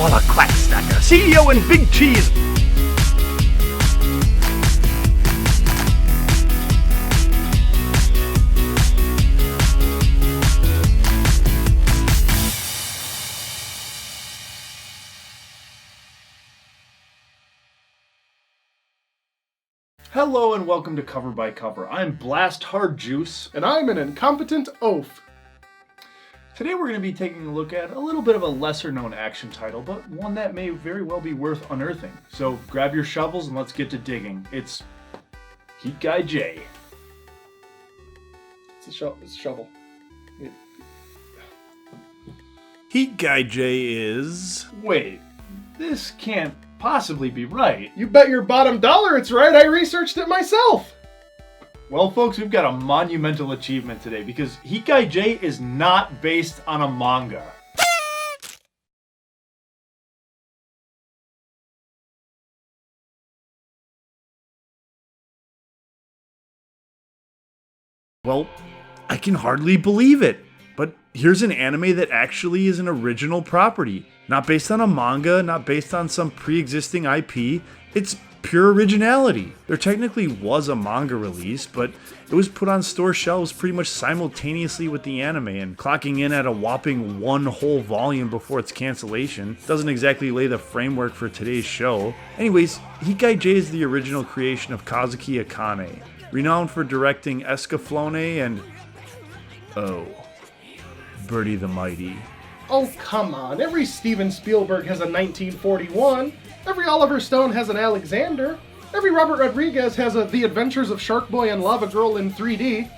Walla Quackstacker, CEO and Big Cheese. Hello and welcome to Cover by Cover. I'm Blast Hard Juice. And I'm an incompetent oaf. Today we're going to be taking a look at a little bit of a lesser known action title, but one that may very well be worth unearthing. So grab your shovels and let's get to digging. It's Heat Guy J. It's a shovel. Heat Guy J is... Wait, this can't possibly be right. You bet your bottom dollar it's right. I researched it myself. Well, folks, we've got a monumental achievement today because Heat Guy J is not based on a manga. Well, I can hardly believe it. But here's an anime that actually is an original property. Not based on a manga, not based on some pre-existing IP. It's pure originality. There technically was a manga release, but it was put on store shelves pretty much simultaneously with the anime, and clocking in at a whopping one whole volume before its cancellation doesn't exactly lay the framework for today's show. Anyways, Heat Guy J is the original creation of Kazuki Akane, renowned for directing Escaflowne and... Birdie the Mighty. Oh, come on. Every Steven Spielberg has a 1941. Every Oliver Stone has an Alexander. Every Robert Rodriguez has a The Adventures of Shark Boy and Lava Girl in 3D.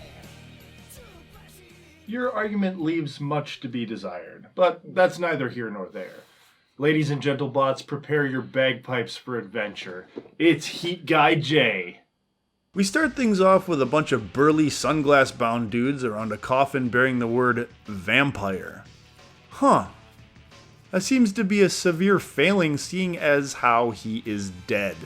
Your argument leaves much to be desired, but that's neither here nor there. Ladies and gentlebots, prepare your bagpipes for adventure. It's Heat Guy J. We start things off with a bunch of burly sunglass-bound dudes around a coffin bearing the word vampire. Huh. That seems to be a severe failing seeing as how he is dead.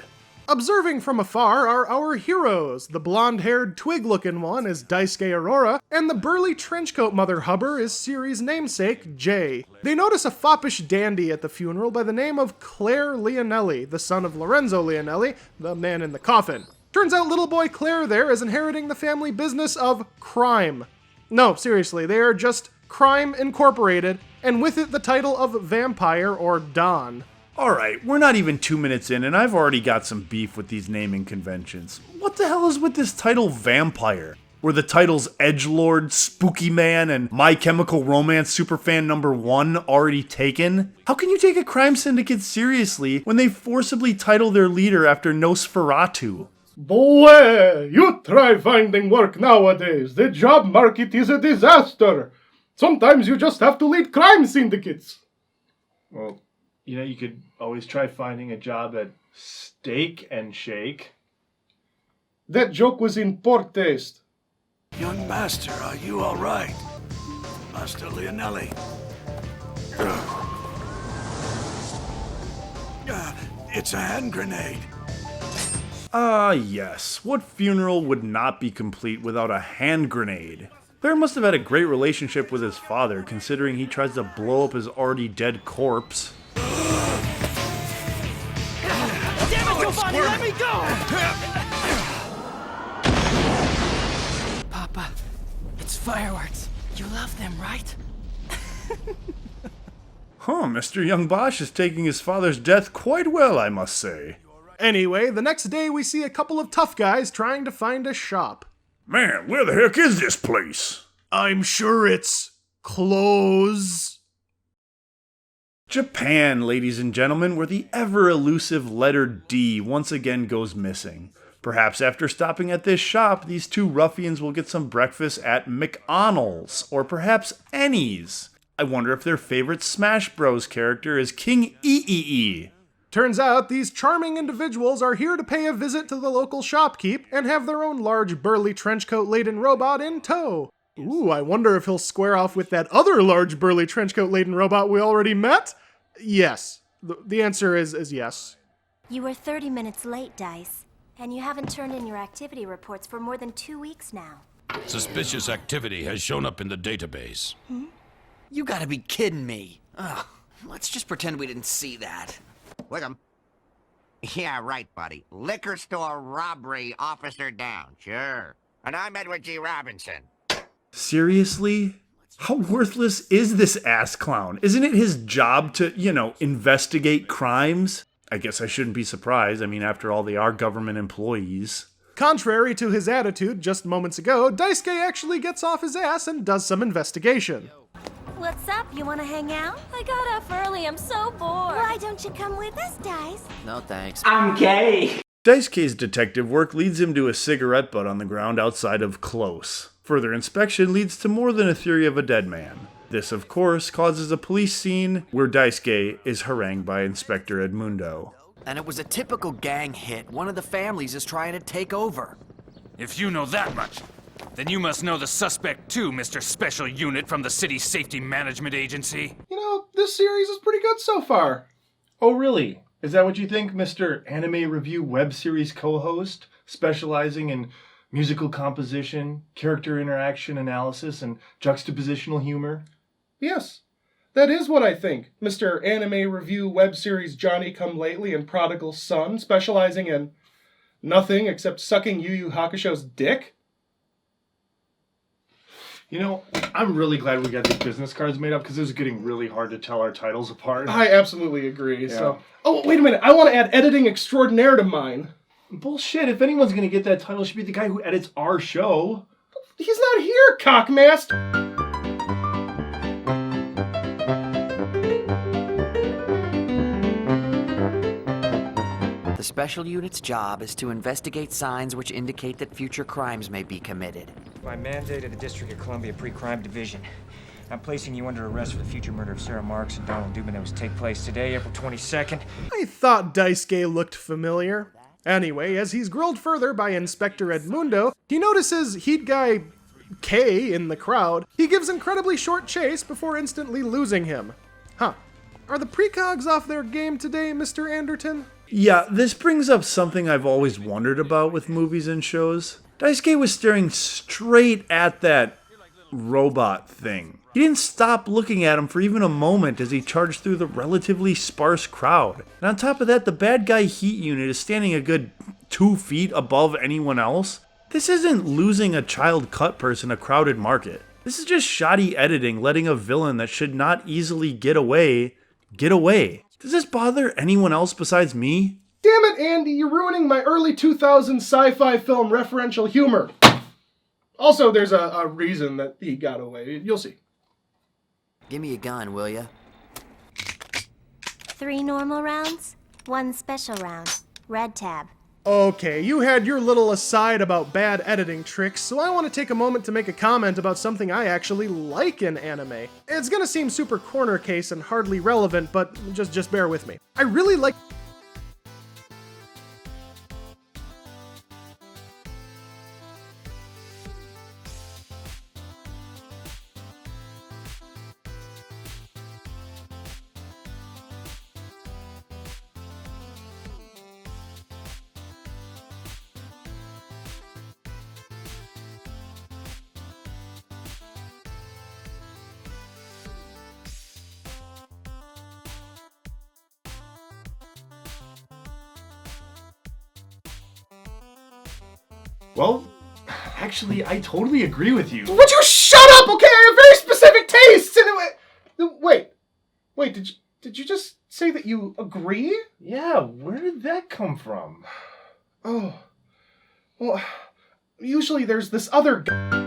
Observing from afar are our heroes. The blonde-haired, twig-looking one is Daisuke Aurora, and the burly trenchcoat Mother Hubber is Siri's namesake, Jay. They notice a foppish dandy at the funeral by the name of Claire Leonelli, the son of Lorenzo Leonelli, the man in the coffin. Turns out little boy Claire there is inheriting the family business of crime. No, seriously, they are just Crime Incorporated, and with it the title of Vampire or Don. Alright, we're not even 2 minutes in and I've already got some beef with these naming conventions. What the hell is with this title Vampire? Were the titles Edgelord, Spooky Man, and My Chemical Romance Superfan number 1 already taken? How can you take a crime syndicate seriously when they forcibly title their leader after Nosferatu? Boy, you try finding work nowadays. The job market is a disaster. Sometimes you just have to lead crime syndicates. Well, you could always try finding a job at Steak and Shake. That joke was in poor taste. Young master, are you all right? Master Leonelli. It's a hand grenade. Ah, yes. What funeral would not be complete without a hand grenade? Claire must have had a great relationship with his father, considering he tries to blow up his already dead corpse. Damn it, Giovanni, let me go! Papa, it's fireworks. You love them, right? Huh, Mr. Young Bosch is taking his father's death quite well, I must say. Anyway, the next day we see a couple of tough guys trying to find a shop. Man, where the heck is this place? I'm sure it's close. Japan, ladies and gentlemen, where the ever-elusive letter D once again goes missing. Perhaps after stopping at this shop, these two ruffians will get some breakfast at McDonald's, or perhaps Annie's. I wonder if their favorite Smash Bros. Character is King Eee. Turns out these charming individuals are here to pay a visit to the local shopkeep and have their own large burly trenchcoat-laden robot in tow. Ooh, I wonder if he'll square off with that other large burly trenchcoat-laden robot we already met? Yes. The answer is yes. You were 30 minutes late, Dice, and you haven't turned in your activity reports for more than 2 weeks now. Suspicious activity has shown up in the database. You gotta be kidding me. Ugh, Let's just pretend we didn't see that. Wickham. Yeah, right, buddy. Liquor store robbery officer down, sure. And I'm Edward G. Robinson. Seriously? How worthless is this ass clown? Isn't it his job to, investigate crimes? I guess I shouldn't be surprised. I mean, after all, they are government employees. Contrary to his attitude just moments ago, Daisuke actually gets off his ass and does some investigation. What's up? You want to hang out? I got off early. I'm so bored. Why don't you come with us, Dice? No thanks. I'm gay. Daisuke's detective work leads him to a cigarette butt on the ground outside of Close. Further inspection leads to more than a theory of a dead man. This, of course, causes a police scene where Daisuke is harangued by Inspector Edmundo. And it was a typical gang hit. One of the families is trying to take over. If you know that much, then you must know the suspect too, Mr. Special Unit from the City Safety Management Agency. You know, this series is pretty good so far. Oh, really? Is that what you think, Mr. Anime Review web series co-host, specializing in musical composition, character interaction analysis, and juxtapositional humor? Yes, that is what I think. Mr. Anime Review web series Johnny Come Lately and Prodigal Son, specializing in nothing except sucking Yu Yu Hakusho's dick? You know, I'm really glad we got these business cards made up because it was getting really hard to tell our titles apart. I absolutely agree. Yeah. So, wait a minute. I want to add editing extraordinaire to mine. Bullshit. If anyone's going to get that title, it should be the guy who edits our show. He's not here, cockmast. The Special Unit's job is to investigate signs which indicate that future crimes may be committed. By mandate of the District of Columbia Pre-Crime Division, I'm placing you under arrest for the future murder of Sarah Marks and Donald Dubin that was to take place today, April 22nd. I thought Daisuke looked familiar. Anyway, as he's grilled further by Inspector Edmundo, he notices Heat Guy K in the crowd. He gives incredibly short chase before instantly losing him. Huh. Are the precogs off their game today, Mr. Anderton? Yeah, this brings up something I've always wondered about with movies and shows. Daisuke was staring straight at that robot thing. He didn't stop looking at him for even a moment as he charged through the relatively sparse crowd. And on top of that, the bad guy heat unit is standing a good 2 feet above anyone else. This isn't losing a child cut person a crowded market. This is just shoddy editing, letting a villain that should not easily get away. Does this bother anyone else besides me? Damn it, Andy, you're ruining my early 2000s sci-fi film referential humor. Also, there's a reason that he got away. You'll see. Give me a gun, will ya? 3 normal rounds, 1 special round. Red tab. Okay, you had your little aside about bad editing tricks, so I want to take a moment to make a comment about something I actually like in anime. It's gonna seem super corner case and hardly relevant, but just bear with me. I really like... Well, actually, I totally agree with you. Would you shut up, okay? I have very specific tastes! And wait, did you just say that you agree? Yeah, where did that come from? Oh, well, usually there's this other guy.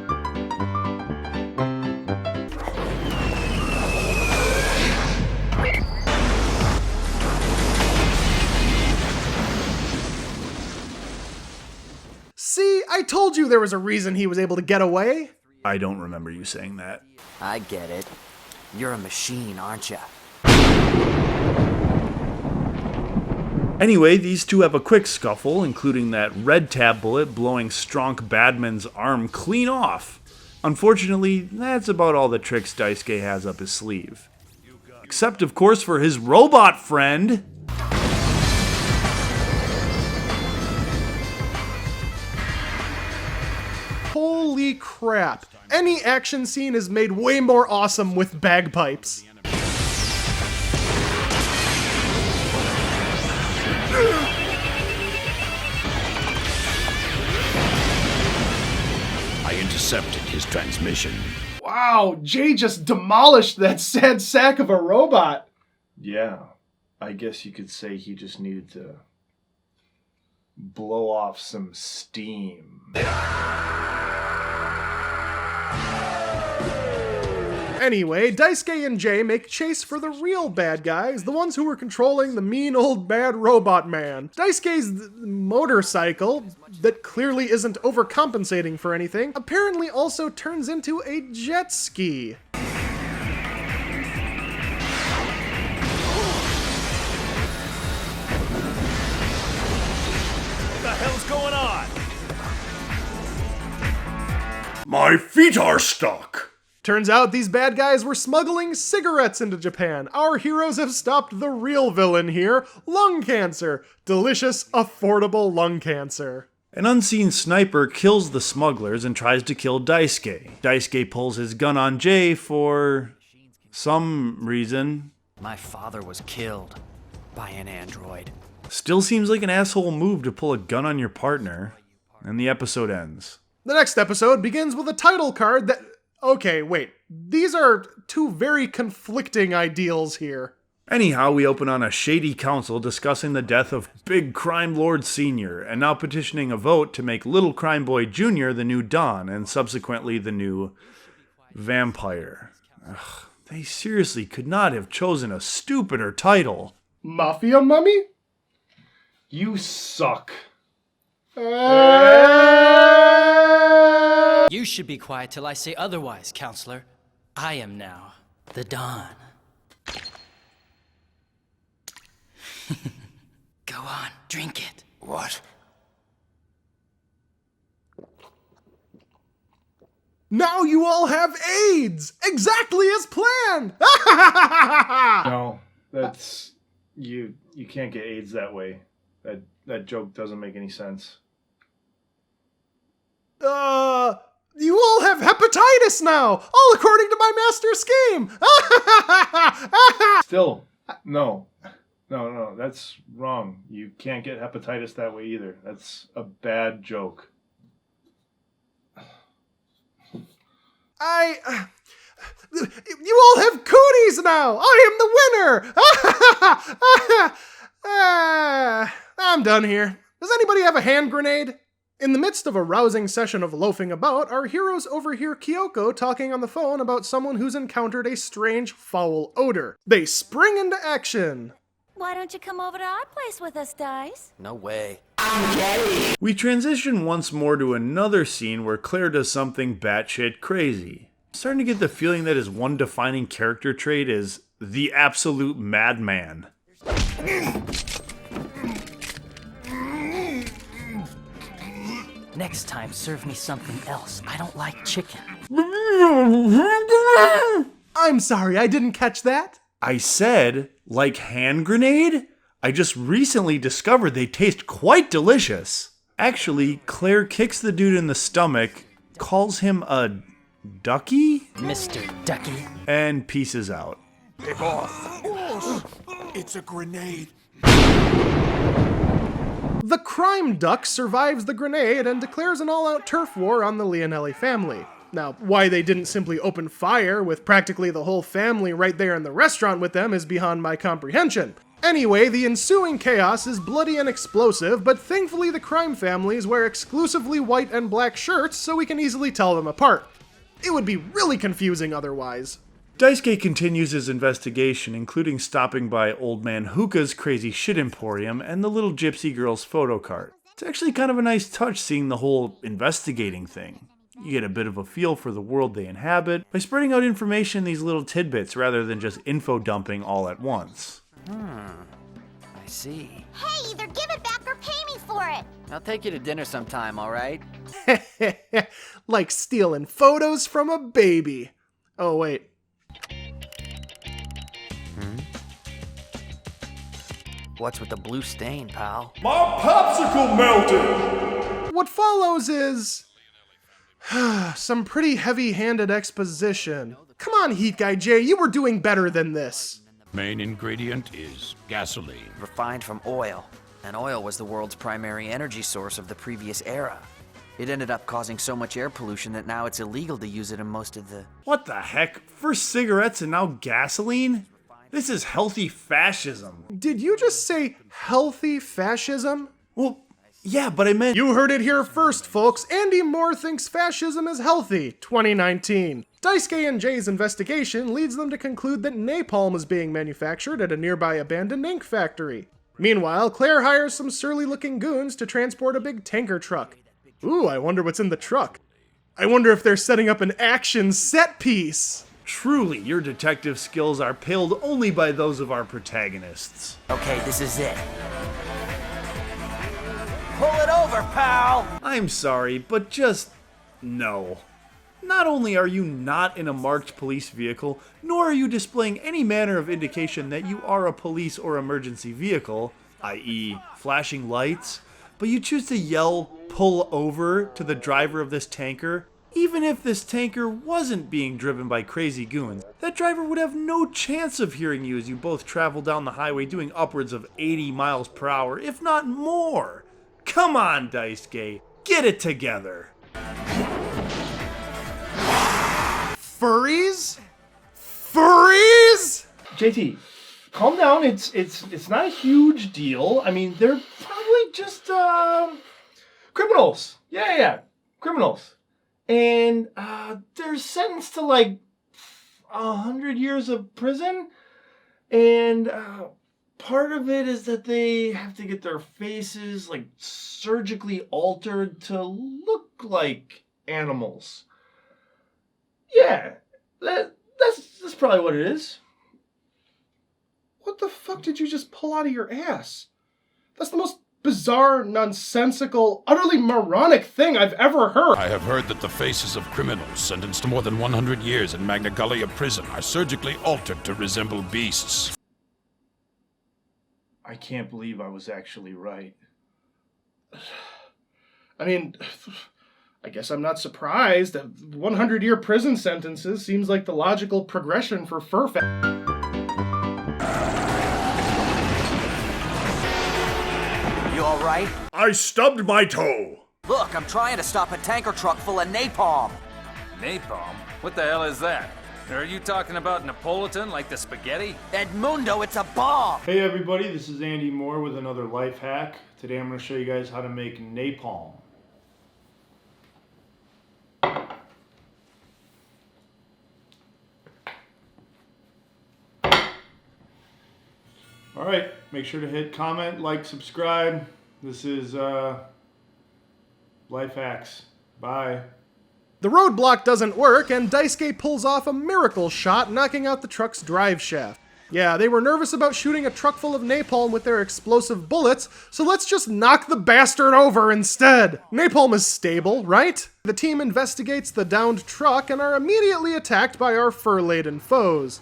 See, I told you there was a reason he was able to get away. I don't remember you saying that. I get it. You're a machine, aren't ya? Anyway, these two have a quick scuffle, including that red tab bullet blowing Stronk Badman's arm clean off. Unfortunately, that's about all the tricks Daisuke has up his sleeve. Except, of course, for his robot friend. Holy crap. Any action scene is made way more awesome with bagpipes. I intercepted his transmission. Wow, Jay just demolished that sad sack of a robot. Yeah, I guess you could say he just needed to blow off some steam. Anyway, Daisuke and Jay make chase for the real bad guys, the ones who were controlling the mean old bad robot man. Daisuke's motorcycle, that clearly isn't overcompensating for anything, apparently also turns into a jet ski. What the hell's going on? My feet are stuck. Turns out these bad guys were smuggling cigarettes into Japan. Our heroes have stopped the real villain here, lung cancer. Delicious, affordable lung cancer. An unseen sniper kills the smugglers and tries to kill Daisuke. Daisuke pulls his gun on Jay for some reason. My father was killed by an android. Still seems like an asshole move to pull a gun on your partner. And the episode ends. The next episode begins with a title card that... Okay, wait. These are two very conflicting ideals here. Anyhow, we open on a shady council discussing the death of Big Crime Lord Sr. and now petitioning a vote to make Little Crime Boy Jr. the new Don and subsequently the new vampire. Ugh, they seriously could not have chosen a stupider title. Mafia Mummy? You suck. You should be quiet till I say otherwise, counselor. I am now the Don. Go on, drink it. What? Now you all have AIDS! Exactly as planned! No, that's... You can't get AIDS that way. That joke doesn't make any sense. You all have hepatitis now! All according to my master scheme! Still, no, that's wrong. You can't get hepatitis that way either. That's a bad joke. You all have cooties now! I am the winner! I'm done here. Does anybody have a hand grenade? In the midst of a rousing session of loafing about, our heroes overhear Kyoko talking on the phone about someone who's encountered a strange, foul odor. They spring into action. Why don't you come over to our place with us, Dice? No way. We transition once more to another scene where Claire does something batshit crazy. I'm starting to get the feeling that his one defining character trait is the absolute madman. Next time, serve me something else. I don't like chicken. I'm sorry, I didn't catch that. I said, like hand grenade? I just recently discovered they taste quite delicious. Actually, Claire kicks the dude in the stomach, calls him a ducky? Mr. Ducky. And pieces out. Pick off. It's a grenade. The crime duck survives the grenade and declares an all-out turf war on the Leonelli family. Now, why they didn't simply open fire with practically the whole family right there in the restaurant with them is beyond my comprehension. Anyway, the ensuing chaos is bloody and explosive, but thankfully the crime families wear exclusively white and black shirts so we can easily tell them apart. It would be really confusing otherwise. Daisuke continues his investigation, including stopping by Old Man Hookah's Crazy Shit Emporium and the little gypsy girl's photo cart. It's actually kind of a nice touch seeing the whole investigating thing. You get a bit of a feel for the world they inhabit by spreading out information in these little tidbits rather than just info dumping all at once. I see. Hey, either give it back or pay me for it! I'll take you to dinner sometime, alright? Like stealing photos from a baby. Oh, wait. What's with the blue stain, pal? My popsicle melted! What follows is... some pretty heavy-handed exposition. Come on, Heat Guy Jay, you were doing better than this. Main ingredient is gasoline. Refined from oil. And oil was the world's primary energy source of the previous era. It ended up causing so much air pollution that now it's illegal to use it in most of the... What the heck? First cigarettes and now gasoline? This is healthy fascism. Did you just say healthy fascism? Well, yeah, but I meant... You heard it here first, folks. Andy Moore thinks fascism is healthy. 2019. Daisuke and Jay's investigation leads them to conclude that napalm is being manufactured at a nearby abandoned ink factory. Meanwhile, Claire hires some surly-looking goons to transport a big tanker truck. Ooh, I wonder what's in the truck. I wonder if they're setting up an action set piece. Truly, your detective skills are paled only by those of our protagonists. Okay, this is it. Pull it over, pal! I'm sorry, but just no. Not only are you not in a marked police vehicle, nor are you displaying any manner of indication that you are a police or emergency vehicle, i.e. flashing lights, but you choose to yell, "Pull over," to the driver of this tanker. Even if this tanker wasn't being driven by crazy goons, that driver would have no chance of hearing you as you both travel down the highway doing upwards of 80 miles per hour, if not more. Come on, Daisuke, get it together. Furries? Furries? JT, calm down. It's not a huge deal. I mean, they're probably just criminals. Yeah, criminals. And they're sentenced to like 100 years of prison. And part of it is that they have to get their faces like surgically altered to look like animals. Yeah, that's probably what it is. What the fuck did you just pull out of your ass? That's the most bizarre, nonsensical, utterly moronic thing I've ever heard. I have heard that the faces of criminals sentenced to more than 100 years in Magnagolia prison are surgically altered to resemble beasts. I can't believe I was actually right. I mean, I guess I'm not surprised. 100-year prison sentences seems like the logical progression for fur You alright? I stubbed my toe. Look, I'm trying to stop a tanker truck full of napalm. Napalm? What the hell is that? Are you talking about Napolitan like the spaghetti? Edmundo, it's a bomb! Hey everybody, this is Andy Moore with another life hack. Today I'm going to show you guys how to make napalm. Alright, make sure to hit comment, like, subscribe. This is Life Hacks. Bye. The roadblock doesn't work, and Daisuke pulls off a miracle shot, knocking out the truck's drive shaft. Yeah, they were nervous about shooting a truck full of napalm with their explosive bullets, so let's just knock the bastard over instead. Napalm is stable, right? The team investigates the downed truck and are immediately attacked by our fur-laden foes.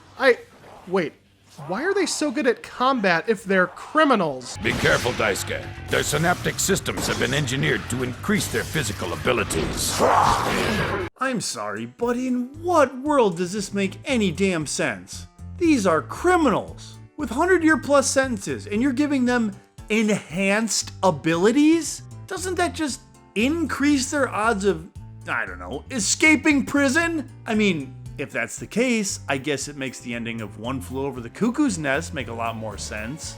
Wait. Why are they so good at combat if they're criminals? Be careful, Daisuke. Their synaptic systems have been engineered to increase their physical abilities. I'm sorry, but in what world does this make any damn sense? These are criminals with 100-year-plus sentences, and you're giving them enhanced abilities? Doesn't that just increase their odds of, I don't know, escaping prison? I mean, if that's the case, I guess it makes the ending of One Flew Over the Cuckoo's Nest make a lot more sense.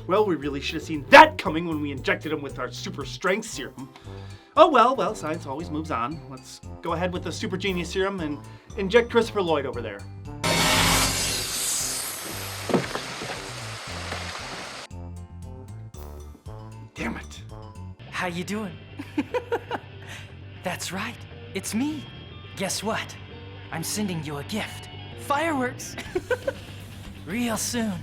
Well, we really should have seen that coming when we injected him with our super strength serum. Oh well, science always moves on. Let's go ahead with the super genius serum and inject Christopher Lloyd over there. Damn it. How you doing? That's right. It's me. Guess what? I'm sending you a gift. Fireworks. Real soon.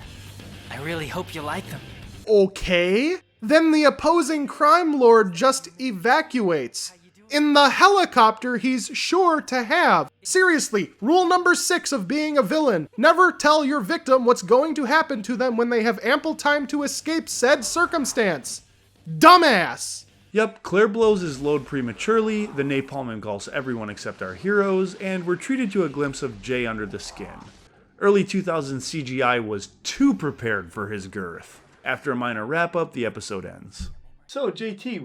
I really hope you like them. Okay. Then the opposing crime lord just evacuates. In the helicopter he's sure to have. Seriously, rule number 6 of being a villain. Never tell your victim what's going to happen to them when they have ample time to escape said circumstance. Dumbass! Yep, Claire blows his load prematurely, the napalm engulfs everyone except our heroes, and we're treated to a glimpse of Jay under the skin. Early 2000s CGI was too prepared for his girth. After a minor wrap-up, the episode ends. So, JT,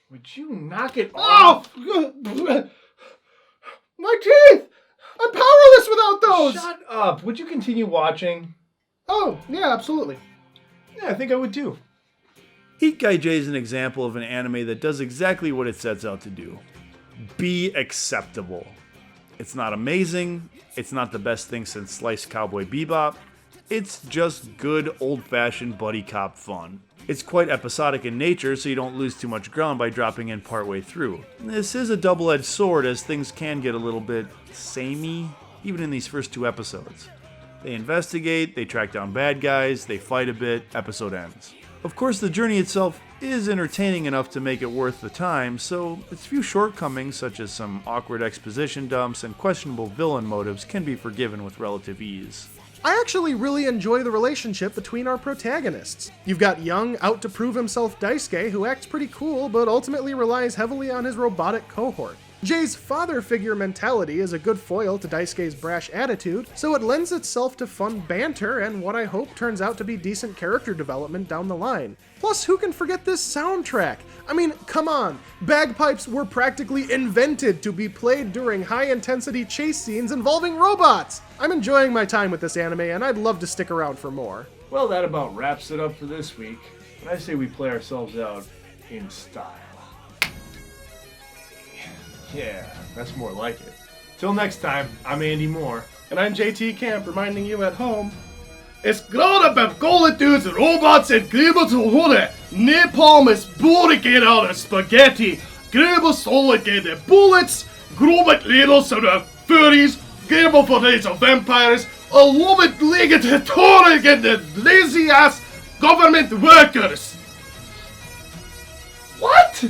would you knock it off? My teeth! I'm powerless without those! Shut up. Would you continue watching? Oh, yeah, absolutely. Yeah, I think I would too. Heat Guy J is an example of an anime that does exactly what it sets out to do. Be acceptable. It's not amazing, it's not the best thing since Sliced Cowboy Bebop, it's just good old-fashioned buddy cop fun. It's quite episodic in nature, so you don't lose too much ground by dropping in partway through. This is a double-edged sword, as things can get a little bit samey, even in these first 2 episodes. They investigate, they track down bad guys, they fight a bit, episode ends. Of course, the journey itself is entertaining enough to make it worth the time, so its few shortcomings, such as some awkward exposition dumps and questionable villain motives, can be forgiven with relative ease. I actually really enjoy the relationship between our protagonists. You've got young, out-to-prove himself Daisuke, who acts pretty cool, but ultimately relies heavily on his robotic cohort. Jay's father figure mentality is a good foil to Daisuke's brash attitude, so it lends itself to fun banter and what I hope turns out to be decent character development down the line. Plus, who can forget this soundtrack? I mean, come on, bagpipes were practically invented to be played during high-intensity chase scenes involving robots! I'm enjoying my time with this anime, and I'd love to stick around for more. Well, that about wraps it up for this week. But I say we play ourselves out in style. Yeah, that's more like it. Till next time, I'm Andy Moore. And I'm JT Camp, reminding you at home, It's glada bevgolitus robots and gribas hore. Napalm is borigate out of spaghetti. Gribas solid bullets. Grobet ladles of the furries. Gribble for days of vampires. A lobet legged torrent and the lazy ass government workers. What?